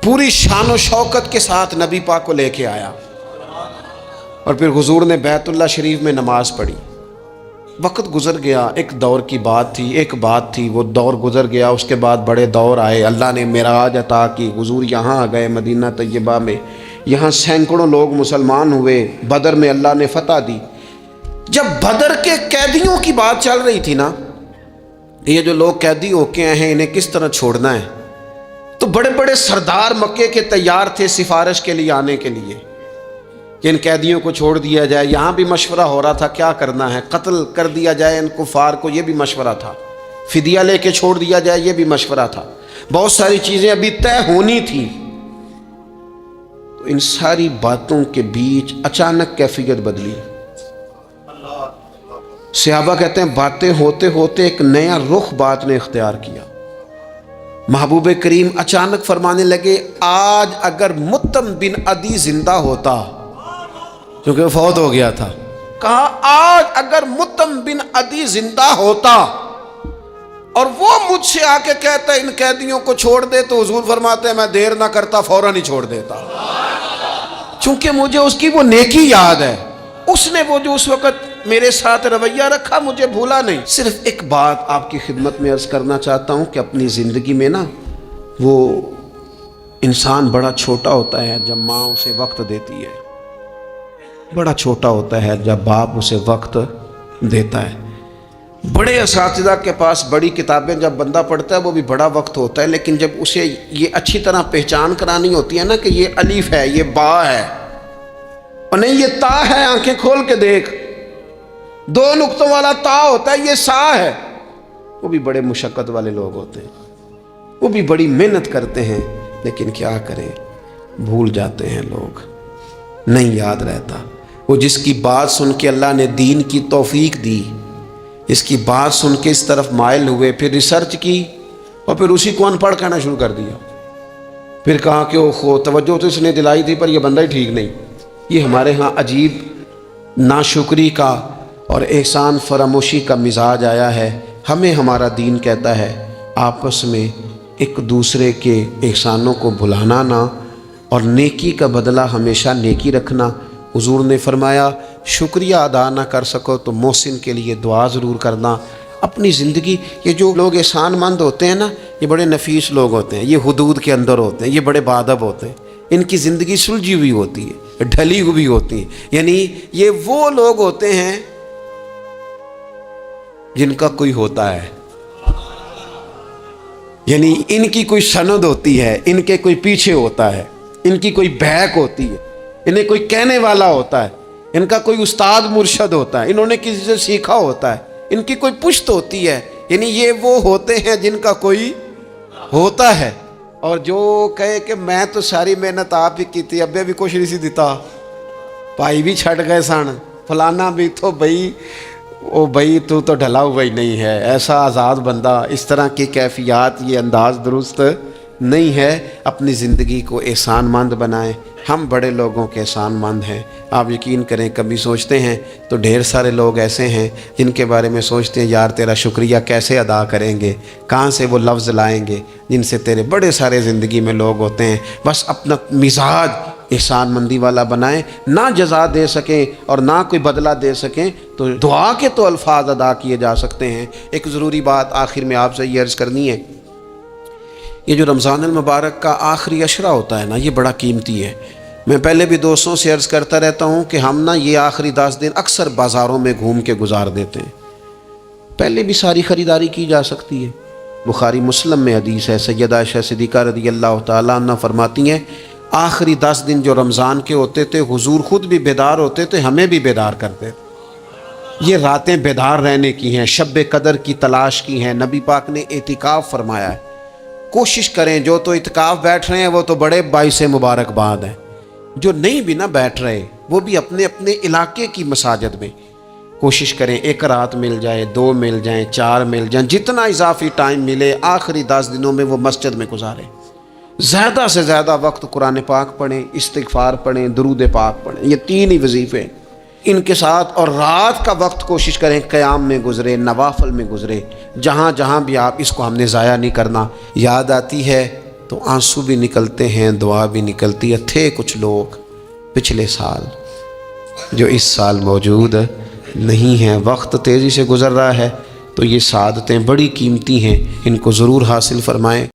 پوری شان و شوکت کے ساتھ نبی پاک کو لے کے آیا، اور پھر حضور نے بیت اللہ شریف میں نماز پڑھی۔ وقت گزر گیا، ایک دور کی بات تھی، ایک بات تھی، وہ دور گزر گیا، اس کے بعد بڑے دور آئے، اللہ نے معراج عطا کی، حضور یہاں آ گئے مدینہ طیبہ میں، یہاں سینکڑوں لوگ مسلمان ہوئے، بدر میں اللہ نے فتح دی۔ جب بدر کے قیدیوں کی بات چل رہی تھی نا، یہ جو لوگ قیدی ہو کے آئے ہیں انہیں کس طرح چھوڑنا ہے، تو بڑے بڑے سردار مکے کے تیار تھے سفارش کے لیے آنے کے لیے کہ ان قیدیوں کو چھوڑ دیا جائے۔ یہاں بھی مشورہ ہو رہا تھا کیا کرنا ہے، قتل کر دیا جائے ان کفار کو، یہ بھی مشورہ تھا، فدیہ لے کے چھوڑ دیا جائے، یہ بھی مشورہ تھا، بہت ساری چیزیں ابھی طے ہونی تھی۔ تو ان ساری باتوں کے بیچ اچانک کیفیت بدلی۔ صحابہ کہتے ہیں باتیں ہوتے ہوتے ایک نیا رخ بات نے اختیار کیا۔ محبوب کریم اچانک فرمانے لگے، آج اگر مطعم بن عدی زندہ ہوتا، کیونکہ وہ فوت ہو گیا تھا، کہا آج اگر مطعم بن عدی زندہ ہوتا اور وہ مجھ سے آ کے کہتا ان قیدیوں کو چھوڑ دے، تو حضور فرماتے ہیں میں دیر نہ کرتا، فوراً ہی چھوڑ دیتا، چونکہ مجھے اس کی وہ نیکی یاد ہے، اس نے وہ جو اس وقت میرے ساتھ رویہ رکھا مجھے بھولا نہیں۔ صرف ایک بات آپ کی خدمت میں عرض کرنا چاہتا ہوں کہ اپنی زندگی میں نا، وہ انسان بڑا چھوٹا ہوتا ہے جب ماں اسے وقت دیتی ہے، بڑا چھوٹا ہوتا ہے جب باپ اسے وقت دیتا ہے۔ بڑے اساتذہ کے پاس بڑی کتابیں جب بندہ پڑھتا ہے وہ بھی بڑا وقت ہوتا ہے، لیکن جب اسے یہ اچھی طرح پہچان کرانی ہوتی ہے نا کہ یہ الف ہے، یہ با ہے، اور نہیں یہ تا ہے، آنکھیں کھول کے دیکھ، 2 نقطوں والا تا ہوتا ہے، یہ سا ہے، وہ بھی بڑے مشقت والے لوگ ہوتے ہیں، وہ بھی بڑی محنت کرتے ہیں، لیکن کیا کریں، بھول جاتے ہیں لوگ، نہیں یاد رہتا۔ وہ جس کی بات سن کے اللہ نے دین کی توفیق دی، اس کی بات سن کے اس طرف مائل ہوئے، پھر ریسرچ کی اور پھر اسی کو ان پڑھ کہنا شروع کر دیا، پھر کہا کہ وہ توجہ تو اس نے دلائی تھی پر یہ بندہ ہی ٹھیک نہیں۔ یہ ہمارے ہاں عجیب ناشکری کا اور احسان فراموشی کا مزاج آیا ہے۔ ہمیں ہمارا دین کہتا ہے آپس میں ایک دوسرے کے احسانوں کو بھلانا نہ، اور نیکی کا بدلہ ہمیشہ نیکی رکھنا۔ حضور نے فرمایا شکریہ ادا نہ کر سکو تو محسن کے لیے دعا ضرور کرنا۔ اپنی زندگی، یہ جو لوگ احسان مند ہوتے ہیں نا، یہ بڑے نفیس لوگ ہوتے ہیں، یہ حدود کے اندر ہوتے ہیں، یہ بڑے باادب ہوتے ہیں، ان کی زندگی سلجھی ہوئی ہوتی ہے، ڈھلی ہوئی ہوتی ہے، یعنی یہ وہ لوگ ہوتے ہیں جن کا کوئی ہوتا ہے، یعنی ان کی کوئی سند ہوتی ہے، ان کے کوئی پیچھے ہوتا ہے، ان کی کوئی بہک ہوتی ہے، انہیں کوئی کہنے والا ہوتا ہے، ان کا کوئی استاد مرشد ہوتا ہے، انہوں نے کسی سے سیکھا ہوتا ہے، ان کی کوئی پشت ہوتی ہے، یعنی یہ وہ ہوتے ہیں جن کا کوئی ہوتا ہے۔ اور جو کہے کہ میں تو ساری محنت آپ ہی کی تھی، ابے بھی کچھ نہیں سی دیتا، بھائی بھی چھٹ گئے سن، فلانا بھی تو بھائی تو ڈھلا ہوا ہی نہیں ہے، ایسا آزاد بندہ، اس طرح کی کیفیات، یہ انداز درست نہیں ہے۔ اپنی زندگی کو احسان مند بنائیں۔ ہم بڑے لوگوں کے احسان مند ہیں، آپ یقین کریں، کبھی سوچتے ہیں تو ڈھیر سارے لوگ ایسے ہیں جن کے بارے میں سوچتے ہیں یار تیرا شکریہ کیسے ادا کریں گے، کہاں سے وہ لفظ لائیں گے، جن سے تیرے بڑے سارے زندگی میں لوگ ہوتے ہیں۔ بس اپنا مزاج احسان مندی والا بنائیں، نہ جزا دے سکیں اور نہ کوئی بدلہ دے سکیں تو دعا کے تو الفاظ ادا کیے جا سکتے ہیں۔ ایک ضروری بات آخر میں آپ سے یہ عرض کرنی ہے یہ جو رمضان المبارک کا آخری عشرہ ہوتا ہے نا، یہ بڑا قیمتی ہے۔ میں پہلے بھی دوستوں سے عرض کرتا رہتا ہوں کہ ہم نا یہ آخری 10 دن اکثر بازاروں میں گھوم کے گزار دیتے ہیں، پہلے بھی ساری خریداری کی جا سکتی ہے۔ بخاری مسلم میں حدیث ہے، سیدہ عائشہ صدیقہ رضی اللہ تعالیٰ عنہ فرماتی ہیں آخری 10 دن جو رمضان کے ہوتے تھے حضور خود بھی بیدار ہوتے تھے، ہمیں بھی بیدار کرتے تھے۔ یہ راتیں بیدار رہنے کی ہیں، شب قدر کی تلاش کی ہیں۔ نبی پاک نے اعتکاف فرمایا ہے، کوشش کریں، جو تو اعتکاف بیٹھ رہے ہیں وہ تو بڑے باعث مبارکباد ہیں، جو نہیں بھی نہ بیٹھ رہے وہ بھی اپنے اپنے علاقے کی مساجد میں کوشش کریں، 1 رات مل جائے، 2 مل جائیں، 4 مل جائیں، جتنا اضافی ٹائم ملے آخری 10 دنوں میں وہ مسجد میں گزاریں۔ زیادہ سے زیادہ وقت قرآن پاک پڑھیں، استغفار پڑھیں، درود پاک پڑھیں، یہ 3 ہی وظیفے ہیں ان کے ساتھ۔ اور رات کا وقت کوشش کریں قیام میں گزرے، نوافل میں گزرے، جہاں جہاں بھی آپ، اس کو ہم نے ضائع نہیں کرنا۔ یاد آتی ہے تو آنسو بھی نکلتے ہیں، دعا بھی نکلتی ہے۔ تھے کچھ لوگ پچھلے سال جو اس سال موجود نہیں ہیں، وقت تیزی سے گزر رہا ہے، تو یہ سعادتیں بڑی قیمتی ہیں، ان کو ضرور حاصل فرمائیں۔